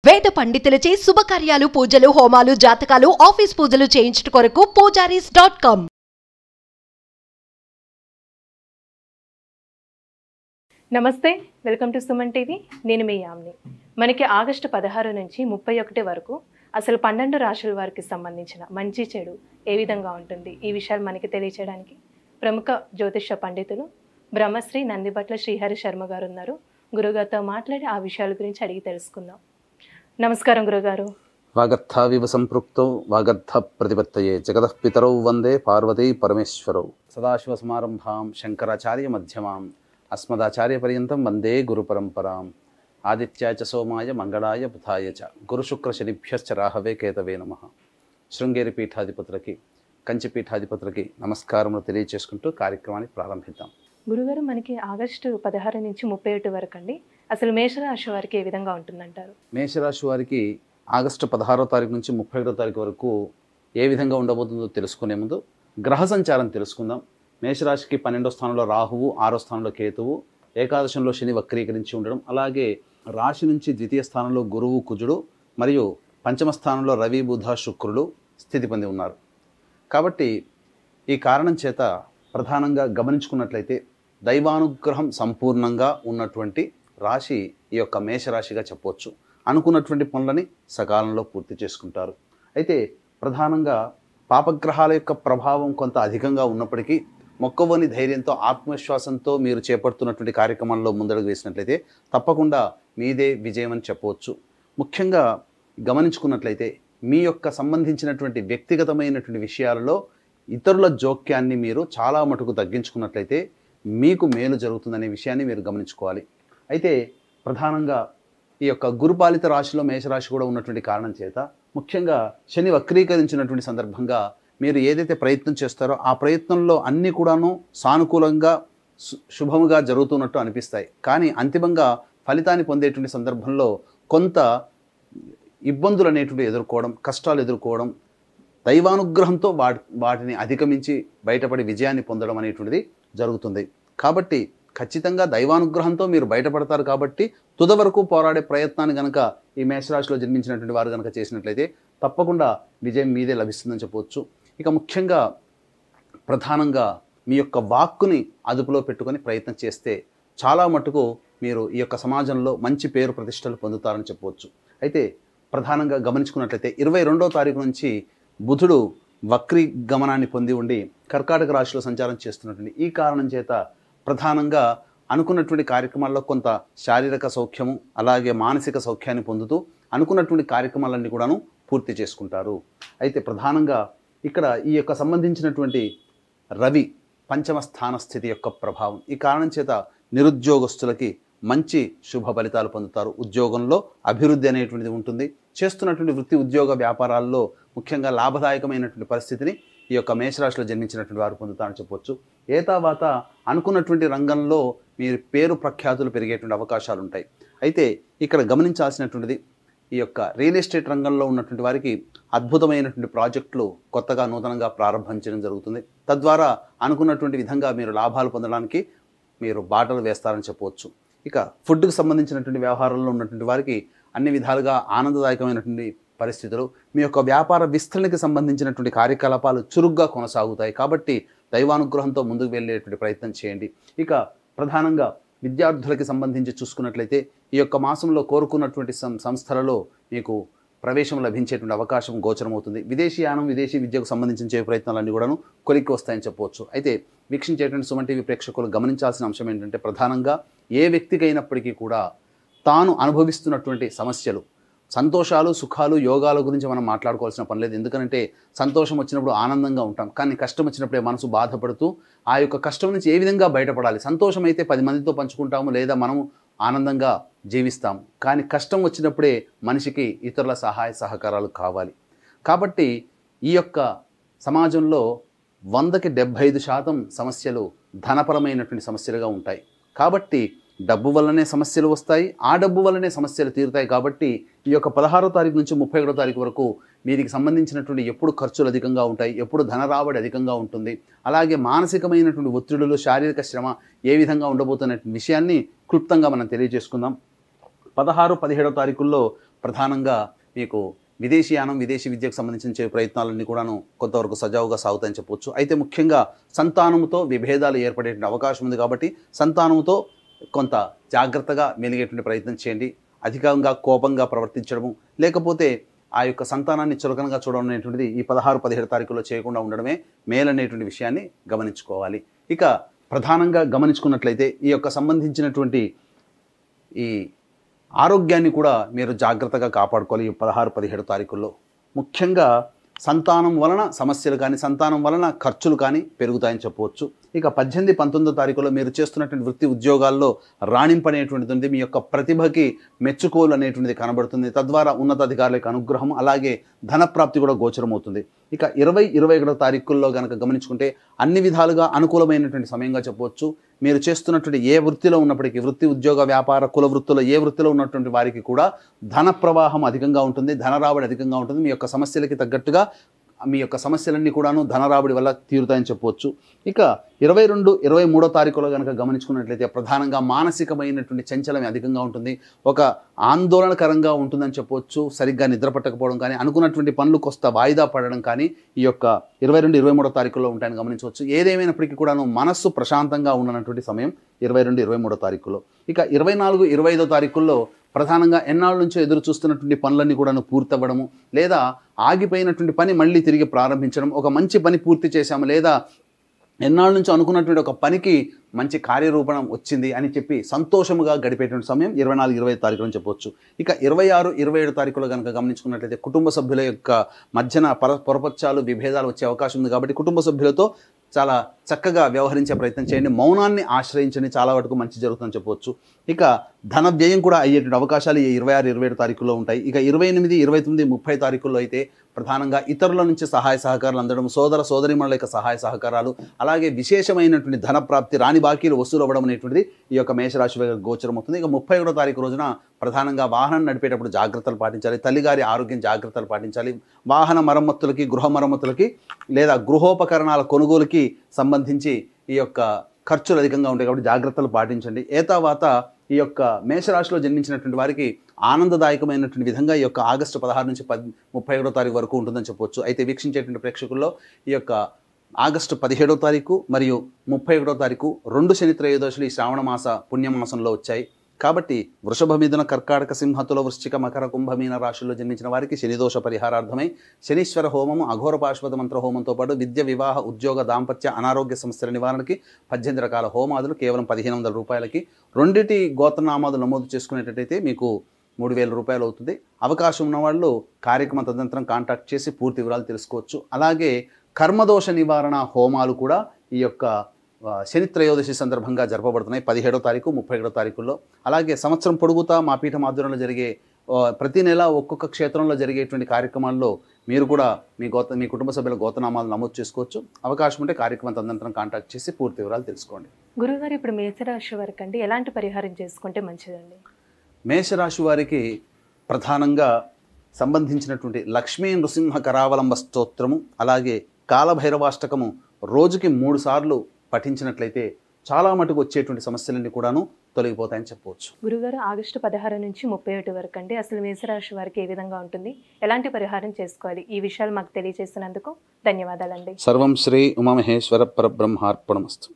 వేద పండితులచే శుభకార్యాలు, పూజలు, హోమాలు, జాతకాలు, ఆఫీస్ పూజలు చేయించుట కొరకు పూజారీస్.com. నమస్తే, వెల్కమ్ టు సుమన్ టీవీ. నేను మీ యామ్ని. మనకి ఆగస్టు 16 నుంచి 31 వరకు అసలు 12 రాశుల వారికి సంబంధించిన మంచి చెడు ఏ విధంగా ఉంటుంది, ఈ విషయాలు మనకి తెలియచేయడానికి ప్రముఖ జ్యోతిష పండితులు బ్రహ్మశ్రీ నందిబట్ల శ్రీహరి శర్మ గారు ఉన్నారు. గురుగారితో మాట్లాడి ఆ విషయాల గురించి అడిగి తెలుసుకుందాం. నమస్కారం గురుగారు. వాగర్థావివ సంపృక్తౌ వాగర్థ ప్రతిపత్తయే జగతః పితరౌ వందే పార్వతీ పరమేశ్వరౌ. సదాశివ సమారంభాం శంకరాచార్య మధ్యమాం అస్మదాచార్య పర్యంతం వందే గురు పరంపరాం. ఆదిత్యాయ చ సోమాయ మంగళాయ బుధాయ చ గురుశుక్ర శనిభ్యశ్చ రాహవే కేతవే నమః. శృంగేరి పీఠాధిపతులకి, కంచి పీఠాధిపతులకి నమస్కారములు తెలియచేసుకుంటూ కార్యక్రమాన్ని ప్రారంభిద్దాం. గురుగారు, మనకి ఆగస్టు 16 నుంచి 31 వరకు అండి అసలు మేషరాశి వారికి ఏ విధంగా ఉంటుందంటారు? మేషరాశి వారికి ఆగస్టు 16వ తారీఖు నుంచి 31వ తారీఖు వరకు ఏ విధంగా ఉండబోతుందో తెలుసుకునే ముందు గ్రహ సంచారం తెలుసుకుందాం. మేషరాశికి 12వ స్థానంలో రాహువు, 6వ స్థానంలో కేతువు, ఏకాదశంలో శని వక్రీకరించి ఉండడం, అలాగే రాశి నుంచి ద్వితీయ స్థానంలో గురువు, కుజుడు మరియు పంచమ స్థానంలో రవి, బుధ, శుక్రుడు స్థితి పొంది ఉన్నారు. కాబట్టి ఈ కారణం చేత ప్రధానంగా గమనించుకున్నట్లయితే దైవానుగ్రహం సంపూర్ణంగా ఉన్నటువంటి రాశి ఈ యొక్క మేషరాశిగా చెప్పవచ్చు. అనుకున్నటువంటి పనులని సకాలంలో పూర్తి చేసుకుంటారు. అయితే ప్రధానంగా పాపగ్రహాల యొక్క ప్రభావం కొంత అధికంగా ఉన్నప్పటికీ మొక్కవని ధైర్యంతో, ఆత్మవిశ్వాసంతో మీరు చేపడుతున్నటువంటి కార్యక్రమాల్లో ముందడుగు వేసినట్లయితే తప్పకుండా మీదే విజయం అని చెప్పవచ్చు. ముఖ్యంగా గమనించుకున్నట్లయితే మీ యొక్క సంబంధించినటువంటి వ్యక్తిగతమైనటువంటి విషయాలలో ఇతరుల జోక్యాన్ని మీరు చాలా మటుకు తగ్గించుకున్నట్లయితే మీకు మేలు జరుగుతుందనే విషయాన్ని మీరు గమనించుకోవాలి. అయితే ప్రధానంగా ఈ యొక్క గురుపాలిత రాశిలో మేషరాశి కూడా ఉన్నటువంటి కారణం చేత ముఖ్యంగా శని వక్రీకరించినటువంటి సందర్భంగా మీరు ఏదైతే ప్రయత్నం చేస్తారో ఆ ప్రయత్నంలో అన్నీ కూడాను సానుకూలంగా శుభముగా జరుగుతున్నట్టు అనిపిస్తాయి. కానీ అంతిమంగా ఫలితాన్ని పొందేటువంటి సందర్భంలో కొంత ఇబ్బందులు అనేటువంటి ఎదుర్కోవడం, కష్టాలు ఎదుర్కోవడం, దైవానుగ్రహంతో వాటిని అధిగమించి బయటపడి విజయాన్ని పొందడం అనేటువంటిది జరుగుతుంది. కాబట్టి ఖచ్చితంగా దైవానుగ్రహంతో మీరు బయటపడతారు. కాబట్టి తుద వరకు పోరాడే ప్రయత్నాన్ని కనుక ఈ మేషరాశిలో జన్మించినటువంటి వారు కనుక చేసినట్లయితే తప్పకుండా విజయం మీదే లభిస్తుందని చెప్పవచ్చు. ఇక ముఖ్యంగా ప్రధానంగా మీ యొక్క వాక్కుని అదుపులో పెట్టుకొని ప్రయత్నం చేస్తే చాలా మటుకు మీరు ఈ యొక్క సమాజంలో మంచి పేరు ప్రతిష్టలు పొందుతారని చెప్పవచ్చు. అయితే ప్రధానంగా గమనించుకున్నట్లయితే 22వ తారీఖు నుంచి బుధుడు వక్రీ గమనాన్ని పొంది ఉండి కర్కాటక రాశిలో సంచారం చేస్తున్నటువంటి ఈ కారణం చేత ప్రధానంగా అనుకున్నటువంటి కార్యక్రమాల్లో కొంత శారీరక సౌఖ్యము, అలాగే మానసిక సౌఖ్యాన్ని పొందుతూ అనుకున్నటువంటి కార్యక్రమాలన్నీ కూడాను పూర్తి చేసుకుంటారు. అయితే ప్రధానంగా ఇక్కడ ఈ యొక్క సంబంధించినటువంటి రవి పంచమ స్థాన స్థితి యొక్క ప్రభావం ఈ కారణం చేత నిరుద్యోగస్తులకి మంచి శుభ ఫలితాలు పొందుతారు. ఉద్యోగంలో అభివృద్ధి అనేటువంటిది ఉంటుంది. చేస్తున్నటువంటి వృత్తి, ఉద్యోగ, వ్యాపారాల్లో ముఖ్యంగా లాభదాయకమైనటువంటి పరిస్థితిని ఈ యొక్క మేషరాశిలో జన్మించినటువంటి వారు పొందుతారని చెప్పవచ్చు. ఏతావాత అనుకున్నటువంటి రంగంలో మీరు పేరు ప్రఖ్యాతులు పెరిగేటువంటి అవకాశాలు ఉంటాయి. అయితే ఇక్కడ గమనించాల్సినటువంటిది ఈ యొక్క రియల్ ఎస్టేట్ రంగంలో ఉన్నటువంటి వారికి అద్భుతమైనటువంటి ప్రాజెక్టులు కొత్తగా నూతనంగా ప్రారంభించడం జరుగుతుంది. తద్వారా అనుకున్నటువంటి విధంగా మీరు లాభాలు పొందడానికి మీరు బాటలు వేస్తారని చెప్పవచ్చు. ఇక ఫుడ్కి సంబంధించినటువంటి వ్యవహారంలో ఉన్నటువంటి వారికి అన్ని విధాలుగా ఆనందదాయకమైనటువంటి పరిస్థితులు, మీ యొక్క వ్యాపార విస్తరణకి సంబంధించినటువంటి కార్యకలాపాలు చురుగ్గా కొనసాగుతాయి. కాబట్టి దైవానుగ్రహంతో ముందుకు వెళ్ళేటువంటి ప్రయత్నం చేయండి. ఇక ప్రధానంగా విద్యార్థులకి సంబంధించి చూసుకున్నట్లయితే ఈ యొక్క మాసంలో కోరుకున్నటువంటి సంస్థలలో మీకు ప్రవేశం లభించేటువంటి అవకాశం గోచరమవుతుంది. విదేశీయానం, విదేశీ విద్యకు సంబంధించిన ప్రయత్నాలన్నీ కూడాను కొలిక్కి వస్తాయని చెప్పవచ్చు. అయితే వీక్షించేటువంటి సుమన్ టీవీ ప్రేక్షకులు గమనించాల్సిన అంశం ఏంటంటే ప్రధానంగా ఏ వ్యక్తికైనప్పటికీ కూడా తాను అనుభవిస్తున్నటువంటి సమస్యలు, సంతోషాలు, సుఖాలు, యోగాల గురించి మనం మాట్లాడుకోవాల్సిన పని లేదు. ఎందుకంటే సంతోషం వచ్చినప్పుడు ఆనందంగా ఉంటాం, కానీ కష్టం వచ్చినప్పుడే మనసు బాధపడుతూ ఆ యొక్క కష్టం నుంచి ఏ విధంగా బయటపడాలి. సంతోషం అయితే 10 మందితో పంచుకుంటాము, లేదా మనము ఆనందంగా జీవిస్తాము. కానీ కష్టం వచ్చినప్పుడే మనిషికి ఇతరుల సహాయ సహకారాలు కావాలి. కాబట్టి ఈ యొక్క సమాజంలో 100కి 75% సమస్యలు ధనపరమైనటువంటి సమస్యలుగా ఉంటాయి. కాబట్టి డబ్బు వల్లనే సమస్యలు వస్తాయి, ఆ డబ్బు వల్లనే సమస్యలు తీరుతాయి. కాబట్టి ఈ యొక్క 16వ తారీఖు నుంచి 31వ తారీఖు వరకు వీరికి సంబంధించినటువంటి ఎప్పుడు ఖర్చులు అధికంగా ఉంటాయి, ఎప్పుడు ధన రాబడి అధికంగా ఉంటుంది, అలాగే మానసికమైనటువంటి ఒత్తిడులు, శారీరక శ్రమ ఏ విధంగా ఉండబోతున్న విషయాన్ని క్లుప్తంగా మనం తెలియజేసుకుందాం. 16, 17వ తారీఖుల్లో ప్రధానంగా మీకు విదేశీయానం విదేశీ విద్యకు సంబంధించిన ప్రయత్నాలన్నీ కూడాను కొంతవరకు సజావుగా సాగుతాయని చెప్పవచ్చు. అయితే ముఖ్యంగా సంతానంతో విభేదాలు ఏర్పడేటువంటి అవకాశం ఉంది కాబట్టి సంతానంతో కొంత జాగ్రత్తగా మెలిగేటువంటి ప్రయత్నం చేయండి. అధికంగా కోపంగా ప్రవర్తించడము లేకపోతే ఆ యొక్క సంతానాన్ని చులకనగా చూడడం అనేటువంటిది ఈ 16-17 తారీఖుల్లో చేయకుండా ఉండడమే మేలనేటువంటి విషయాన్ని గమనించుకోవాలి. ఇక ప్రధానంగా గమనించుకున్నట్లయితే ఈ యొక్క సంబంధించినటువంటి ఈ ఆరోగ్యాన్ని కూడా మీరు జాగ్రత్తగా కాపాడుకోవాలి. ఈ 16-17 తారీఖుల్లో ముఖ్యంగా సంతానం వలన సమస్యలు కానీ సంతానం వలన ఖర్చులు కానీ పెరుగుతాయని చెప్పవచ్చు. ఇక 18-19 తారీఖుల్లో మీరు చేస్తున్నటువంటి వృత్తి ఉద్యోగాల్లో రాణింపనేటువంటిది ఉంది. మీ యొక్క ప్రతిభకి మెచ్చుకోలు అనేటువంటిది కనబడుతుంది. తద్వారా ఉన్నతాధికారులకు అనుగ్రహం అలాగే ధనప్రాప్తి కూడా గోచరమవుతుంది. ఇక 20-21 తారీఖుల్లో కనుక గమనించుకుంటే అన్ని విధాలుగా అనుకూలమైనటువంటి సమయంగా చెప్పవచ్చు. మీరు చేస్తున్నటువంటి ఏ వృత్తిలో ఉన్నప్పటికీ వృత్తి ఉద్యోగ వ్యాపార కుల వృత్తుల్లో ఏ వృత్తిలో ఉన్నటువంటి వారికి కూడా ధన ప్రవాహం అధికంగా ఉంటుంది, ధన రాబడి అధికంగా ఉంటుంది. మీ యొక్క సమస్యలకి తగ్గట్టుగా మీ యొక్క సమస్యలన్నీ కూడాను ధన రాబడి వల్ల తీరుతాయని చెప్పవచ్చు. ఇక 22-23 తారీఖులో కనుక గమనించుకున్నట్లయితే ప్రధానంగా మానసికమైనటువంటి చంచలం అధికంగా ఉంటుంది. ఒక ఆందోళనకరంగా ఉంటుందని చెప్పవచ్చు. సరిగ్గా నిద్ర పట్టకపోవడం కానీ అనుకున్నటువంటి పనులు కొస్త వాయిదా పడడం కానీ ఈ యొక్క 22-23 తారీఖుల్లో ఉంటాయని గమనించవచ్చు. ఏదేమైనప్పటికీ కూడాను మనస్సు ప్రశాంతంగా ఉండనటువంటి సమయం 22-23 తారీఖులో. ఇక 24-25 తారీఖుల్లో ప్రధానంగా ఎన్నాళ్ళ నుంచో ఎదురు చూస్తున్నటువంటి పనులన్నీ కూడాను పూర్తవ్వడము లేదా ఆగిపోయినటువంటి పని మళ్ళీ తిరిగి ప్రారంభించడం, ఒక మంచి పని పూర్తి చేశాము లేదా ఎన్నాళ్ళ నుంచో అనుకున్నటువంటి ఒక పనికి మంచి కార్యరూపణం వచ్చింది అని చెప్పి సంతోషముగా గడిపేటువంటి సమయం 24-25 తారీఖులు అని చెప్పవచ్చు. ఇక 26-27 తారీఖులో కనుక గమనించుకున్నట్లయితే కుటుంబ సభ్యుల యొక్క మధ్యన పొరపక్షాలు విభేదాలు వచ్చే అవకాశం ఉంది కాబట్టి కుటుంబ సభ్యులతో చాలా చక్కగా వ్యవహరించే ప్రయత్నం చేయండి. మౌనాన్ని ఆశ్రయించండి, చాలా వరకు మంచి జరుగుతుందని చెప్పవచ్చు. ఇక ధన వ్యయం కూడా అయ్యేటువంటి అవకాశాలు ఈ 26-27 తారీఖుల్లో ఉంటాయి. ఇక 28, 29, 30 తారీఖుల్లో అయితే ప్రధానంగా ఇతరుల నుంచి సహాయ సహకారాలు అందడం, సోదర సోదరీమణుల యొక్క సహాయ సహకారాలు అలాగే విశేషమైనటువంటి ధన ప్రాప్తి, రాని బాకీలు వసూలు అవ్వడం అనేటువంటిది ఈ యొక్క మేషరాశి వారికి గోచరమవుతుంది. ఇక 31వ తారీఖు రోజున ప్రధానంగా వాహనం నడిపేటప్పుడు జాగ్రత్తలు పాటించాలి, తల్లిగారి ఆరోగ్యం జాగ్రత్తలు పాటించాలి. వాహన మరమ్మతులకి గృహ మరమ్మతులకి లేదా గృహోపకరణాల కొనుగోలుకి సంబంధించి ఈ యొక్క ఖర్చులు అధికంగా ఉంటాయి కాబట్టి జాగ్రత్తలు పాటించండి. ఏతావాత ఈ యొక్క మేషరాశిలో జన్మించినటువంటి వారికి ఆనందదాయకమైనటువంటి విధంగా ఈ యొక్క ఆగస్టు 16 నుంచి 31వ తారీఖు వరకు ఉంటుందని చెప్పవచ్చు. అయితే వీక్షించేటువంటి ప్రేక్షకుల్లో ఈ యొక్క ఆగస్టు 17వ తారీఖు మరియు 31వ తారీఖు 2 శని త్రయోదశులు ఈ శ్రావణ మాస పుణ్యమాసంలో వచ్చాయి. కాబట్టి వృషభ మిథున కర్కాటక సింహతుల వృశ్చిక మకర కుంభమీన రాశుల్లో జన్మించిన వారికి శనిదోష పరిహారార్థమై శనీశ్వర హోమము, అఘోర పాశుపత మంత్ర హోమంతో పాటు విద్య, వివాహ, ఉద్యోగ, దాంపత్య, అనారోగ్య సమస్యల నివారణకి 18 రకాల హోమాదులు కేవలం 1500 రూపాయలకి. రెండిటి గోత్రనామాదులు నమోదు చేసుకునేటట్టయితే మీకు 3000 రూపాయలు అవుతుంది. అవకాశం ఉన్నవాళ్ళు కార్యక్రమ తదనంతరం కాంటాక్ట్ చేసి పూర్తి వివరాలు తెలుసుకోవచ్చు. అలాగే కర్మదోష నివారణ హోమాలు కూడా ఈ యొక్క శని త్రయోదశి సందర్భంగా జరపబడుతున్నాయి 17వ తారీఖు 31వ తారీఖుల్లో. అలాగే సంవత్సరం పొడుగుతా మా పీఠం ఆధ్వర్యంలో జరిగే ప్రతి నెల ఒక్కొక్క క్షేత్రంలో జరిగేటువంటి కార్యక్రమాల్లో మీరు కూడా మీ కుటుంబ సభ్యుల గోత్రనామాలు నమోదు చేసుకోవచ్చు. అవకాశం ఉంటే కార్యక్రమం తదనంతరం కాంటాక్ట్ చేసి పూర్తి వివరాలు తెలుసుకోండి. గురుగారు, ఇప్పుడు మేషరాశి వారికి అండి ఎలాంటి పరిహారం చేసుకుంటే మంచిదండి? మేషరాశి వారికి ప్రధానంగా సంబంధించినటువంటి లక్ష్మీ నృసింహ కరావలంబ స్తోత్రము అలాగే కాలభైరవాష్టకము రోజుకి 3 సార్లు పఠించినట్లయితే చాలా మటుకు వచ్చేటువంటి సమస్యలన్నీ కూడాను తొలగిపోతాయని చెప్పవచ్చు. గురుగారు, ఆగస్టు 16 నుంచి 31 వరకు అండి అసలు మేషరాశి వారికి ఏ విధంగా ఉంటుంది, ఎలాంటి పరిహారం చేసుకోవాలి, ఈ విషయాలు మాకు తెలియజేసినందుకు ధన్యవాదాలండి. సర్వం శ్రీ ఉమామహేశ్వర పరబ్రహ్మార్పణమస్తు.